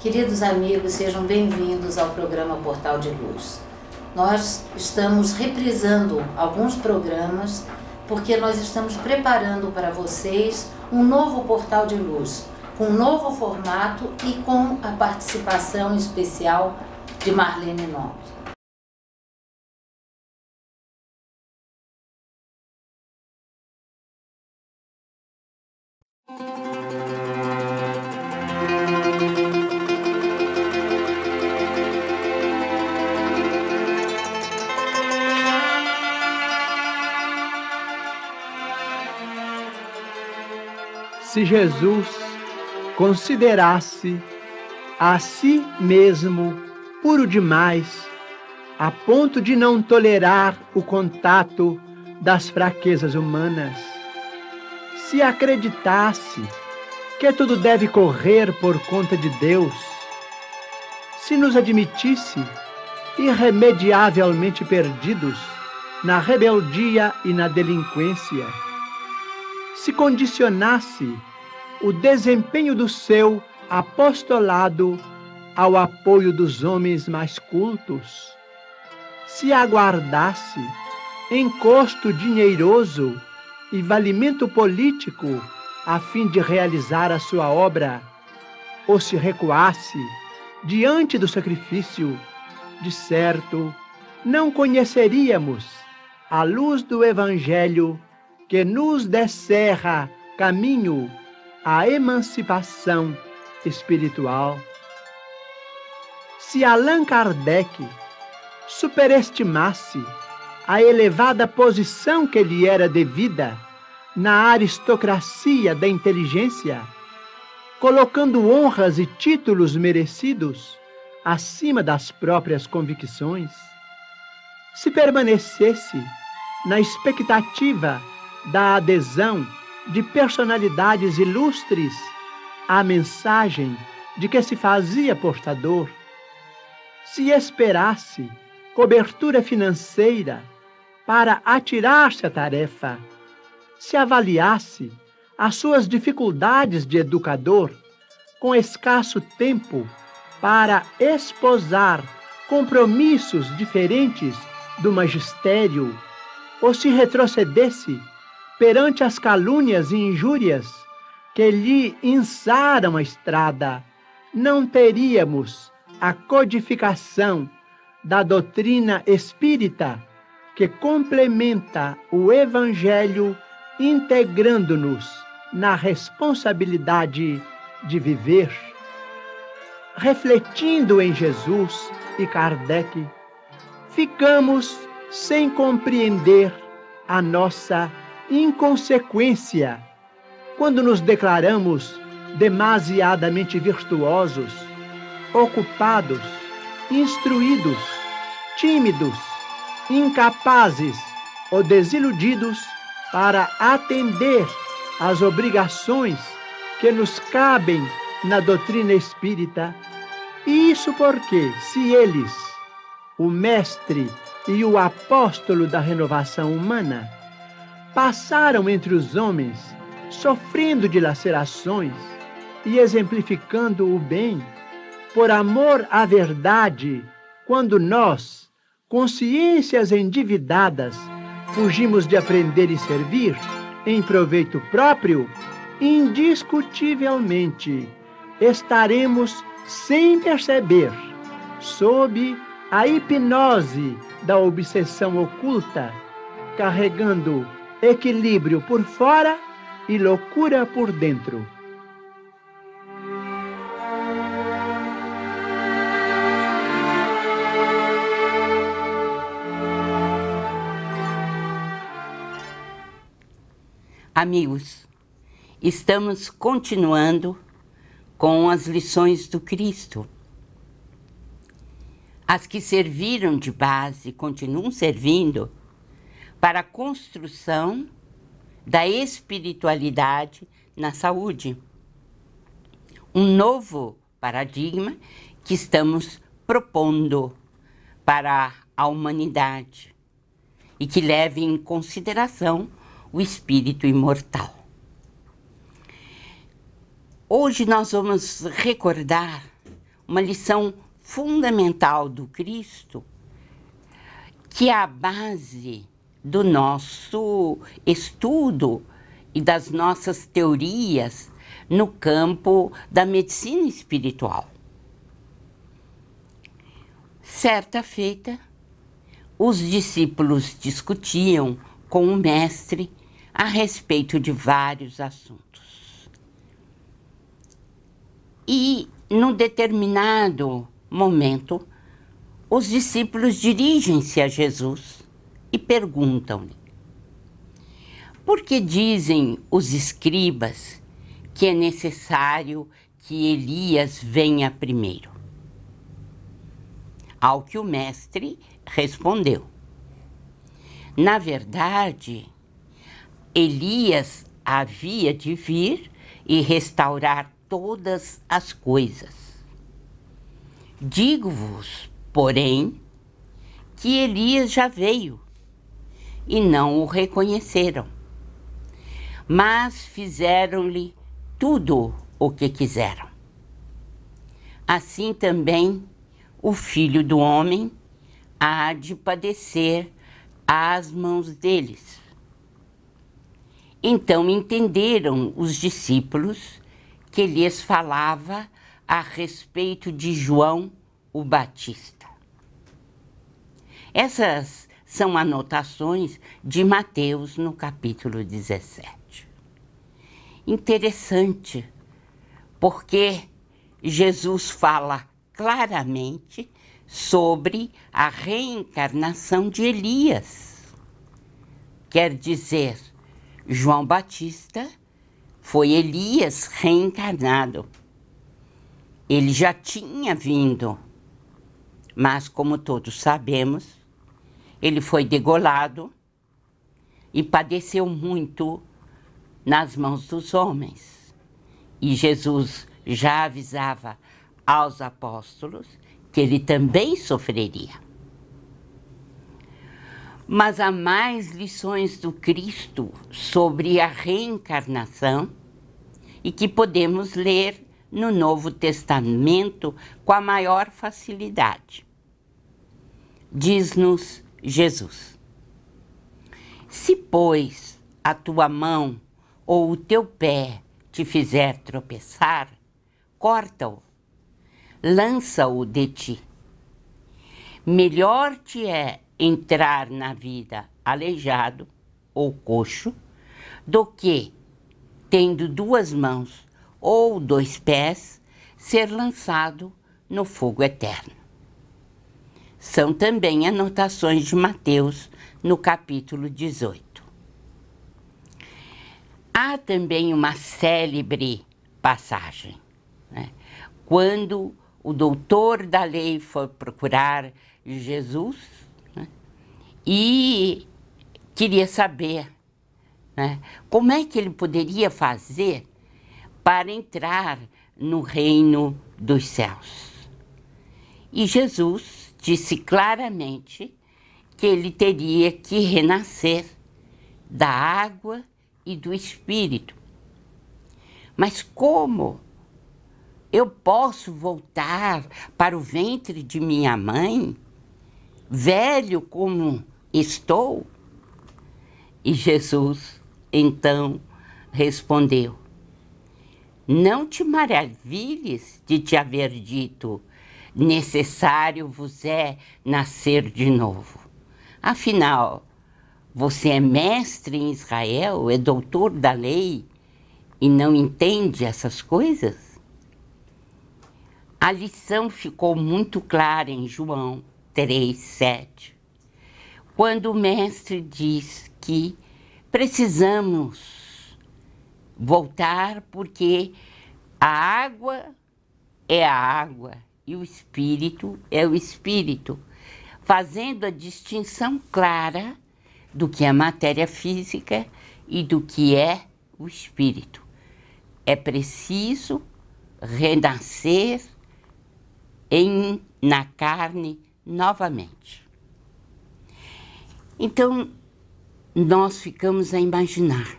Queridos amigos, sejam bem-vindos ao programa Portal de Luz. Nós estamos reprisando alguns programas porque nós estamos preparando para vocês um novo Portal de Luz, com um novo formato e com a participação especial de Marlene Nobre. Se Jesus considerasse a si mesmo puro demais, a ponto de não tolerar o contato das fraquezas humanas, se acreditasse que tudo deve correr por conta de Deus, se nos admitisse irremediavelmente perdidos na rebeldia e na delinquência, se condicionasse o desempenho do seu apostolado ao apoio dos homens mais cultos, se aguardasse encosto dinheiroso e valimento político a fim de realizar a sua obra, ou se recuasse diante do sacrifício, de certo, não conheceríamos a luz do Evangelho que nos descerra caminho à emancipação espiritual. Se Allan Kardec superestimasse a elevada posição que lhe era devida na aristocracia da inteligência, colocando honras e títulos merecidos acima das próprias convicções, se permanecesse na expectativa da adesão de personalidades ilustres à mensagem de que se fazia portador, se esperasse cobertura financeira para atirar-se à tarefa, se avaliasse as suas dificuldades de educador com escasso tempo para esposar compromissos diferentes do magistério, ou se retrocedesse perante as calúnias e injúrias que lhe inçaram a estrada, não teríamos a codificação da doutrina espírita que complementa o Evangelho, integrando-nos na responsabilidade de viver. Refletindo em Jesus e Kardec, ficamos sem compreender a nossa inconsequência quando nos declaramos demasiadamente virtuosos, ocupados, instruídos, tímidos, incapazes ou desiludidos para atender às obrigações que nos cabem na doutrina espírita. E isso porque, se eles, o mestre e o apóstolo da renovação humana, passaram entre os homens, sofrendo dilacerações e exemplificando o bem, por amor à verdade, quando nós, consciências endividadas, fugimos de aprender e servir, em proveito próprio, indiscutivelmente estaremos, sem perceber, sob a hipnose da obsessão oculta, carregando equilíbrio por fora e loucura por dentro. Amigos, estamos continuando com as lições do Cristo. As que serviram de base continuam servindo para a construção da espiritualidade na saúde. Um novo paradigma que estamos propondo para a humanidade e que leve em consideração o espírito imortal. Hoje nós vamos recordar uma lição fundamental do Cristo, que é a base do nosso estudo e das nossas teorias no campo da medicina espiritual. Certa feita, os discípulos discutiam com o mestre a respeito de vários assuntos. E, num determinado momento, os discípulos dirigem-se a Jesus e perguntam-lhe: por que dizem os escribas que é necessário que Elias venha primeiro? Ao que o mestre respondeu: na verdade, Elias havia de vir e restaurar todas as coisas. Digo-vos, porém, que Elias já veio e não o reconheceram, mas fizeram-lhe tudo o que quiseram. Assim também o Filho do Homem há de padecer às mãos deles. Então entenderam os discípulos que lhes falava a respeito de João o Batista. Essas são anotações de Mateus no capítulo 17. Interessante, porque Jesus fala claramente sobre a reencarnação de Elias. Quer dizer, João Batista foi Elias reencarnado. Ele já tinha vindo, mas como todos sabemos, ele foi degolado e padeceu muito nas mãos dos homens. E Jesus já avisava aos apóstolos que ele também sofreria. Mas há mais lições do Cristo sobre a reencarnação e que podemos ler no Novo Testamento com a maior facilidade. Diz-nos Jesus: se, pois, a tua mão ou o teu pé te fizer tropeçar, corta-o, lança-o de ti. Melhor te é entrar na vida aleijado ou coxo, do que, tendo duas mãos ou dois pés, ser lançado no fogo eterno. São também anotações de Mateus no capítulo 18. Há também uma célebre passagem, né? Quando o doutor da lei foi procurar Jesus, né, e queria saber, né, como é que ele poderia fazer para entrar no reino dos céus. E Jesus disse claramente que ele teria que renascer da água e do Espírito. Mas como eu posso voltar para o ventre de minha mãe, velho como estou? E Jesus, então, respondeu: não te maravilhes de te haver dito, necessário vos é nascer de novo. Afinal, você é mestre em Israel, é doutor da lei e não entende essas coisas? A lição ficou muito clara em João 3:7, quando o mestre diz que precisamos voltar porque a água é a água e o Espírito é o Espírito, fazendo a distinção clara do que é matéria física e do que é o Espírito. É preciso renascer na carne novamente. Então, nós ficamos a imaginar,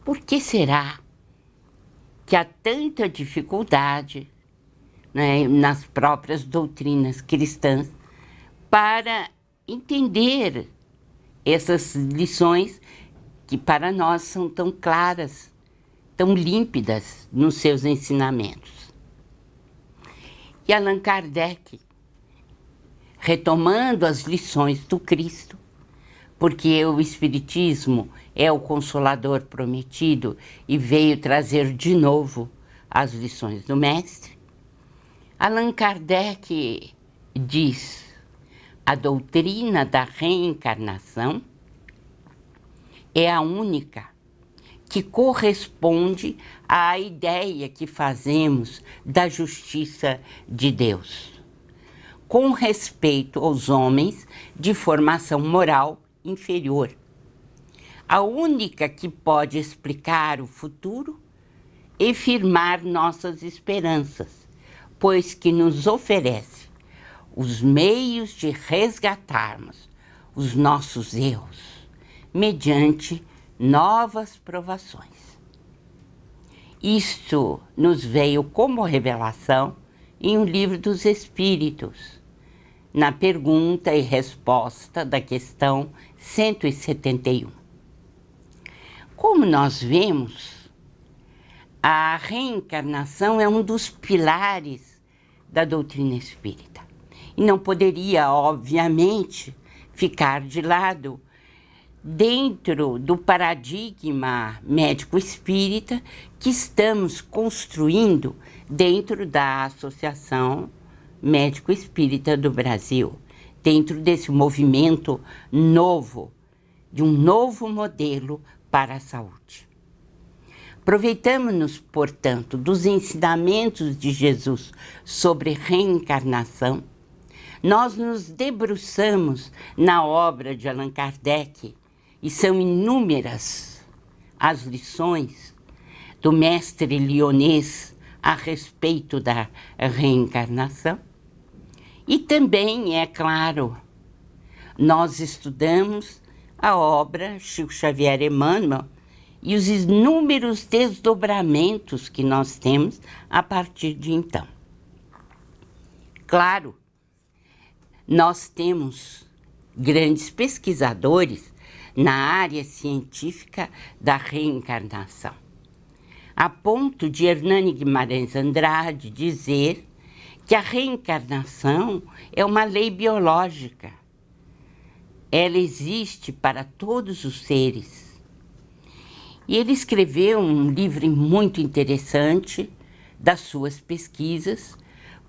por que será que há tanta dificuldade né, nas próprias doutrinas cristãs, para entender essas lições que para nós são tão claras, tão límpidas nos seus ensinamentos. E Allan Kardec, retomando as lições do Cristo, porque o Espiritismo é o Consolador prometido e veio trazer de novo as lições do Mestre, Allan Kardec diz: a doutrina da reencarnação é a única que corresponde à ideia que fazemos da justiça de Deus, com respeito aos homens de formação moral inferior. A única que pode explicar o futuro e firmar nossas esperanças, pois que nos oferece os meios de resgatarmos os nossos erros mediante novas provações. Isto nos veio como revelação em um livro dos Espíritos, na pergunta e resposta da questão 171. Como nós vemos, a reencarnação é um dos pilares da doutrina espírita e não poderia, obviamente, ficar de lado dentro do paradigma médico-espírita que estamos construindo dentro da Associação Médico-Espírita do Brasil, dentro desse movimento novo, de um novo modelo para a saúde. Aproveitamos-nos, portanto, dos ensinamentos de Jesus sobre reencarnação. Nós nos debruçamos na obra de Allan Kardec e são inúmeras as lições do mestre lyonês a respeito da reencarnação. E também, é claro, nós estudamos a obra Chico Xavier Emmanuel e os inúmeros desdobramentos que nós temos a partir de então. Claro, nós temos grandes pesquisadores na área científica da reencarnação, a ponto de Hernani Guimarães Andrade dizer que a reencarnação é uma lei biológica. Ela existe para todos os seres. E ele escreveu um livro muito interessante das suas pesquisas,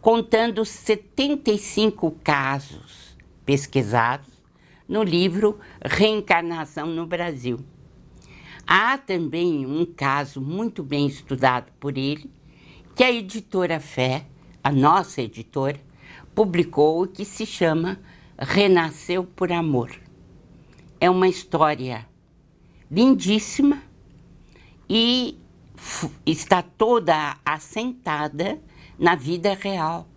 contando 75 casos pesquisados no livro Reencarnação no Brasil. Há também um caso muito bem estudado por ele, que a editora Fé, a nossa editora, publicou, que se chama Renasceu por Amor. É uma história lindíssima e está toda assentada na vida real,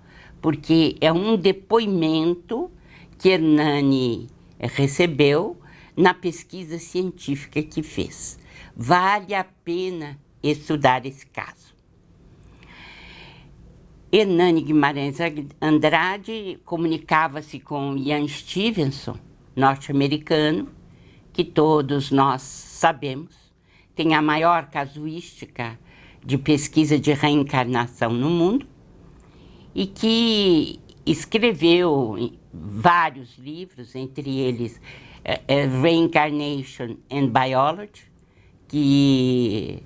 porque é um depoimento que Hernani recebeu na pesquisa científica que fez. Vale a pena estudar esse caso. Hernani Guimarães Andrade comunicava-se com Ian Stevenson, norte-americano, que todos nós sabemos, tem a maior casuística de pesquisa de reencarnação no mundo e que escreveu vários livros, entre eles Reincarnation and Biology, que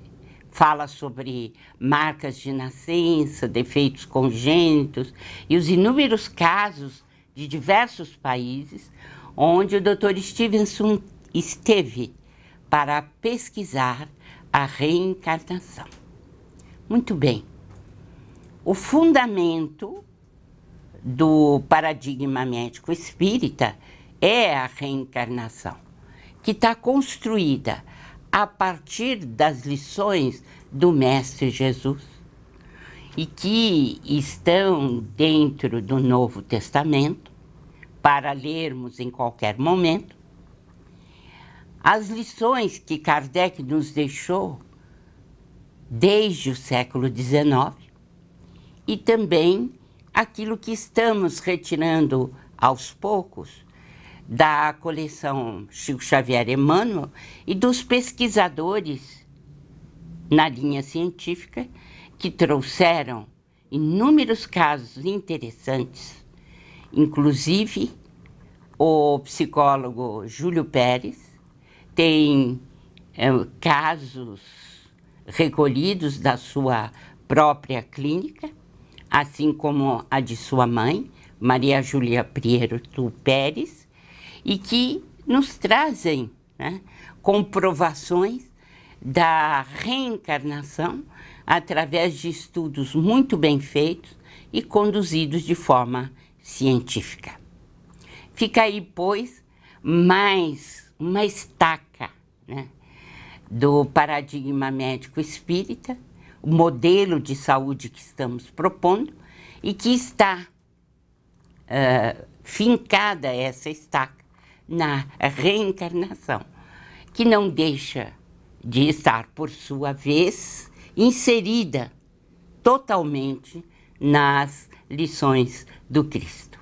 fala sobre marcas de nascença, defeitos congênitos e os inúmeros casos de diversos países onde o Dr. Stevenson esteve para pesquisar a reencarnação. Muito bem. O fundamento do paradigma médico espírita é a reencarnação, que está construída a partir das lições do Mestre Jesus e que estão dentro do Novo Testamento para lermos em qualquer momento. As lições que Kardec nos deixou desde o século XIX e também aquilo que estamos retirando aos poucos da coleção Chico Xavier Emmanuel e dos pesquisadores na linha científica que trouxeram inúmeros casos interessantes, inclusive o psicólogo Júlio Pérez tem casos recolhidos da sua própria clínica, assim como a de sua mãe, Maria Júlia Prieto Pérez, e que nos trazem, né, comprovações da reencarnação através de estudos muito bem feitos e conduzidos de forma científica. Fica aí, pois, mais uma estaca, né, do paradigma médico espírita, o modelo de saúde que estamos propondo e que está fincada essa estaca na reencarnação, que não deixa de estar, por sua vez, inserida totalmente nas lições do Cristo.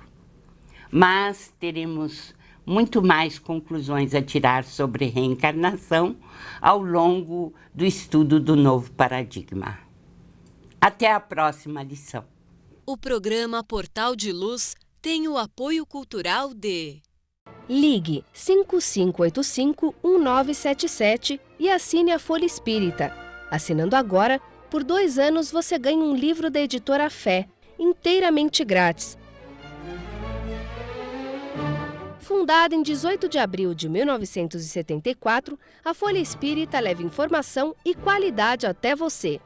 Mas teremos muito mais conclusões a tirar sobre reencarnação ao longo do estudo do novo paradigma. Até a próxima lição. O programa Portal de Luz tem o apoio cultural de... Ligue 5585-1977 e assine a Folha Espírita. Assinando agora, por 2 anos você ganha um livro da editora Fé, inteiramente grátis. Fundada em 18 de abril de 1974, a Folha Espírita leva informação e qualidade até você.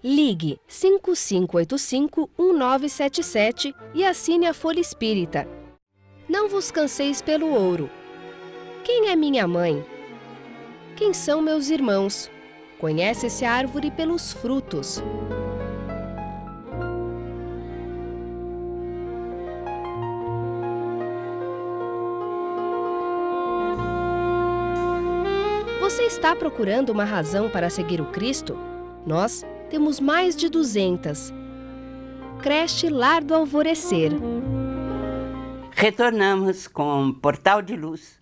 Ligue 5585-1977 e assine a Folha Espírita. Não vos canseis pelo ouro. Quem é minha mãe? Quem são meus irmãos? Conhece-se a árvore pelos frutos. Você está procurando uma razão para seguir o Cristo? Nós temos mais de 200. Creche Lar do Alvorecer. Retornamos com Portal de Luz,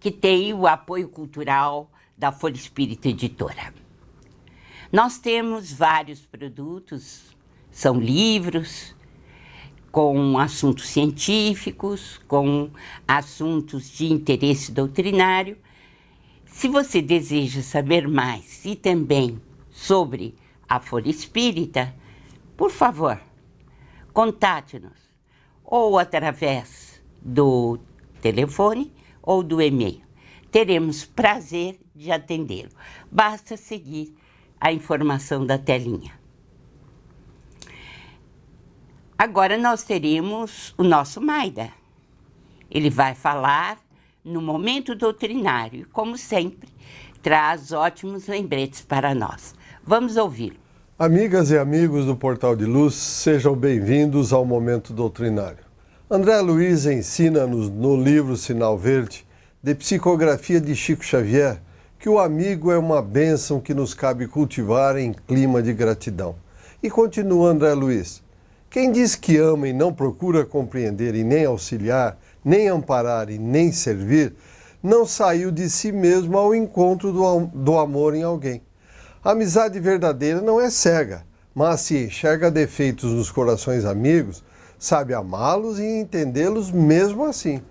que tem o apoio cultural da Folha Espírita Editora. Nós temos vários produtos, são livros com assuntos científicos, com assuntos de interesse doutrinário. Se você deseja saber mais e também sobre a Folha Espírita, por favor, contate-nos ou através do telefone ou do e-mail. Teremos prazer de atendê-lo. Basta seguir a informação da telinha. Agora nós teremos o nosso Maida. Ele vai falar no momento doutrinário e, como sempre, traz ótimos lembretes para nós. Vamos ouvi-lo. Amigas e amigos do Portal de Luz, sejam bem-vindos ao Momento Doutrinário. André Luiz ensina-nos no livro Sinal Verde, de psicografia de Chico Xavier, que o amigo é uma bênção que nos cabe cultivar em clima de gratidão. E continua André Luiz: quem diz que ama e não procura compreender e nem auxiliar, nem amparar e nem servir, não saiu de si mesmo ao encontro do amor em alguém. A amizade verdadeira não é cega, mas se enxerga defeitos nos corações amigos, sabe amá-los e entendê-los mesmo assim.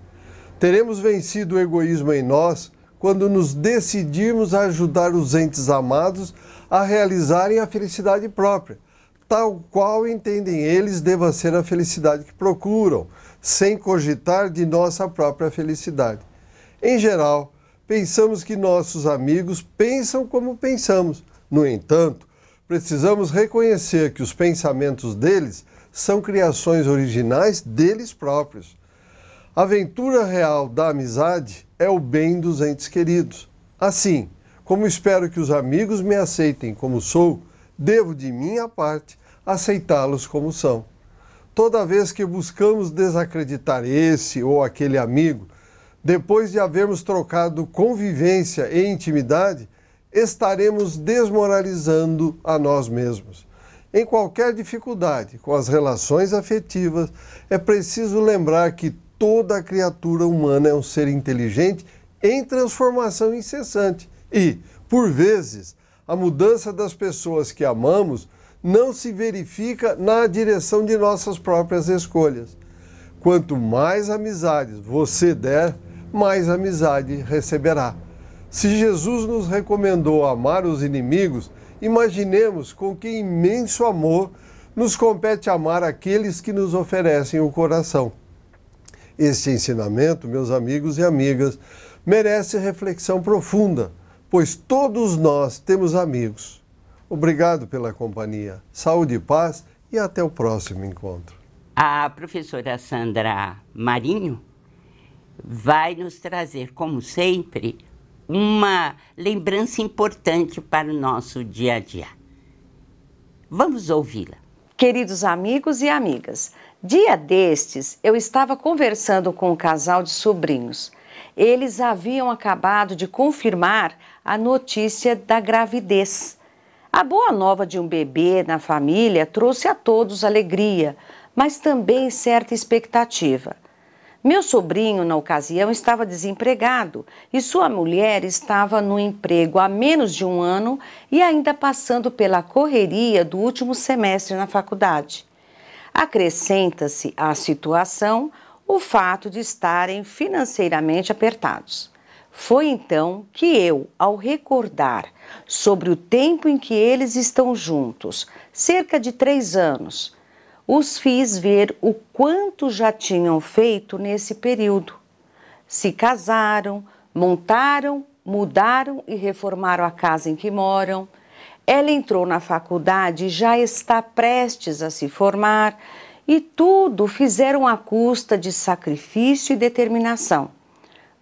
Teremos vencido o egoísmo em nós quando nos decidirmos a ajudar os entes amados a realizarem a felicidade própria, tal qual entendem eles deva ser a felicidade que procuram, sem cogitar de nossa própria felicidade. Em geral, pensamos que nossos amigos pensam como pensamos. No entanto, precisamos reconhecer que os pensamentos deles são criações originais deles próprios. A aventura real da amizade é o bem dos entes queridos. Assim, como espero que os amigos me aceitem como sou, devo de minha parte aceitá-los como são. Toda vez que buscamos desacreditar esse ou aquele amigo, depois de havermos trocado convivência e intimidade, estaremos desmoralizando a nós mesmos. Em qualquer dificuldade com as relações afetivas, é preciso lembrar que toda a criatura humana é um ser inteligente em transformação incessante e, por vezes, a mudança das pessoas que amamos não se verifica na direção de nossas próprias escolhas. Quanto mais amizades você der, mais amizade receberá. Se Jesus nos recomendou amar os inimigos, imaginemos com que imenso amor nos compete amar aqueles que nos oferecem o coração. Este ensinamento, meus amigos e amigas, merece reflexão profunda, pois todos nós temos amigos. Obrigado pela companhia, saúde e paz e até o próximo encontro. A professora Sandra Marinho vai nos trazer, como sempre, uma lembrança importante para o nosso dia a dia. Vamos ouvi-la. Queridos amigos e amigas, dia destes eu estava conversando com um casal de sobrinhos. Eles haviam acabado de confirmar a notícia da gravidez. A boa nova de um bebê na família trouxe a todos alegria, mas também certa expectativa. Meu sobrinho, na ocasião, estava desempregado e sua mulher estava no emprego há menos de um ano e ainda passando pela correria do último semestre na faculdade. Acrescenta-se à situação o fato de estarem financeiramente apertados. Foi então que eu, ao recordar sobre o tempo em que eles estão juntos, cerca de 3 anos, os fiz ver o quanto já tinham feito nesse período. Se casaram, montaram, mudaram e reformaram a casa em que moram. Ela entrou na faculdade e já está prestes a se formar, e tudo fizeram à custa de sacrifício e determinação,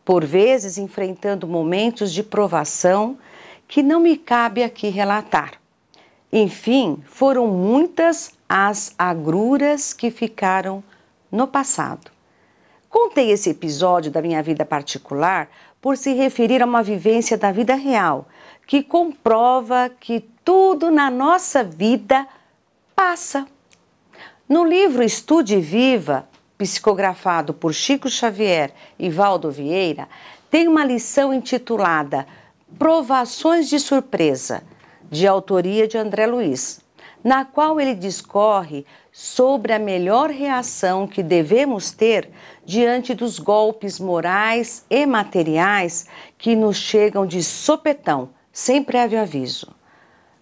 por vezes enfrentando momentos de provação que não me cabe aqui relatar. Enfim, foram muitas as agruras que ficaram no passado. Contei esse episódio da minha vida particular por se referir a uma vivência da vida real, que comprova que tudo na nossa vida passa. No livro Estude e Viva, psicografado por Chico Xavier e Valdo Vieira, tem uma lição intitulada Provações de Surpresa, de autoria de André Luiz, na qual ele discorre sobre a melhor reação que devemos ter diante dos golpes morais e materiais que nos chegam de sopetão, sem prévio aviso.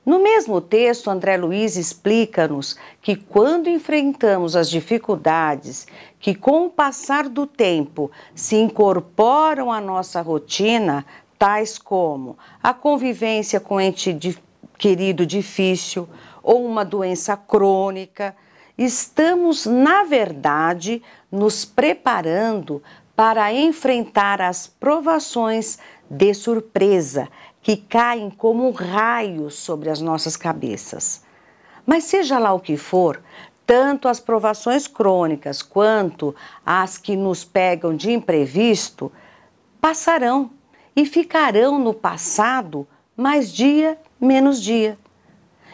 No mesmo texto, André Luiz explica-nos que quando enfrentamos as dificuldades que com o passar do tempo se incorporam à nossa rotina, tais como a convivência com ente querido difícil ou uma doença crônica, estamos, na verdade, nos preparando para enfrentar as provações de surpresa que caem como um raio sobre as nossas cabeças. Mas seja lá o que for, tanto as provações crônicas quanto as que nos pegam de imprevisto passarão e ficarão no passado mais dia, menos dia.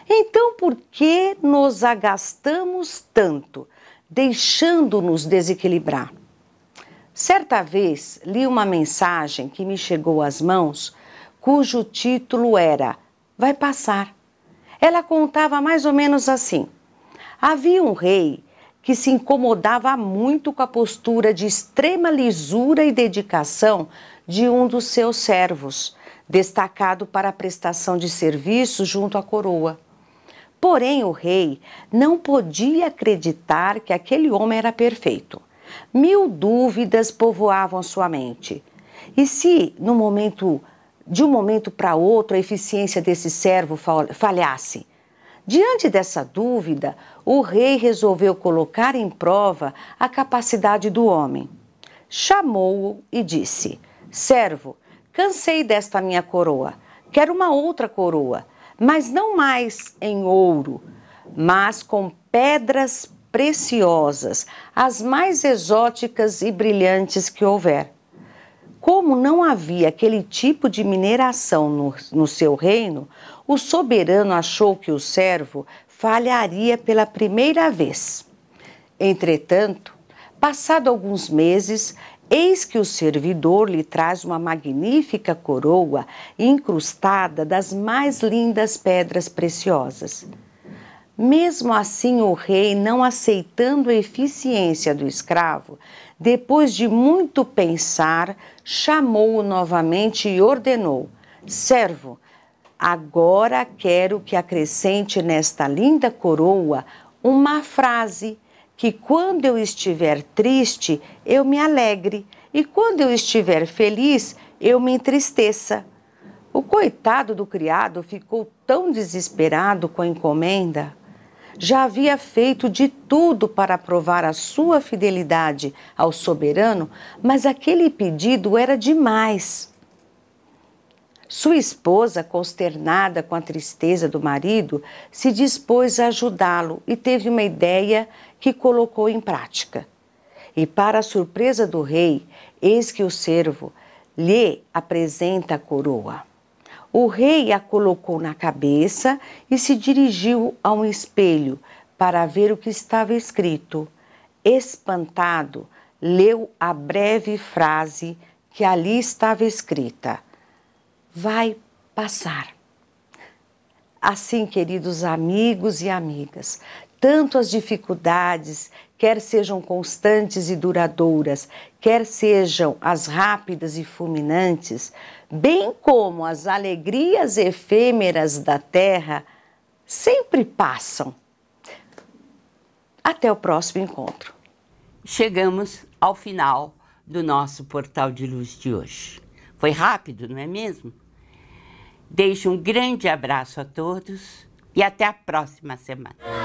Então, por que nos agastamos tanto, deixando-nos desequilibrar? Certa vez, li uma mensagem que me chegou às mãos, cujo título era Vai Passar. Ela contava mais ou menos assim. Havia um rei que se incomodava muito com a postura de extrema lisura e dedicação de um dos seus servos, destacado para a prestação de serviços junto à coroa. Porém, o rei não podia acreditar que aquele homem era perfeito. 1000 dúvidas povoavam sua mente. E se, de um momento para outro, a eficiência desse servo falhasse? Diante dessa dúvida, o rei resolveu colocar em prova a capacidade do homem. Chamou-o e disse: Servo, cansei desta minha coroa, quero uma outra coroa, mas não mais em ouro, mas com pedras preciosas, as mais exóticas e brilhantes que houver. Como não havia aquele tipo de mineração no seu reino, o soberano achou que o servo falharia pela primeira vez. Entretanto, passado alguns meses, eis que o servidor lhe traz uma magnífica coroa incrustada das mais lindas pedras preciosas. Mesmo assim, o rei, não aceitando a eficiência do escravo, depois de muito pensar, chamou-o novamente e ordenou: servo, agora quero que acrescente nesta linda coroa uma frase que quando eu estiver triste, eu me alegre, e quando eu estiver feliz, eu me entristeça. O coitado do criado ficou tão desesperado com a encomenda. Já havia feito de tudo para provar a sua fidelidade ao soberano, mas aquele pedido era demais. Sua esposa, consternada com a tristeza do marido, se dispôs a ajudá-lo e teve uma ideia que colocou em prática. E para a surpresa do rei, eis que o servo lhe apresenta a coroa. O rei a colocou na cabeça e se dirigiu a um espelho para ver o que estava escrito. Espantado, leu a breve frase que ali estava escrita: vai passar. Assim, queridos amigos e amigas, tanto as dificuldades, quer sejam constantes e duradouras, quer sejam as rápidas e fulminantes, bem como as alegrias efêmeras da terra, sempre passam. Até o próximo encontro. Chegamos ao final do nosso Portal de Luz de hoje. Foi rápido, não é mesmo? Deixo um grande abraço a todos e até a próxima semana.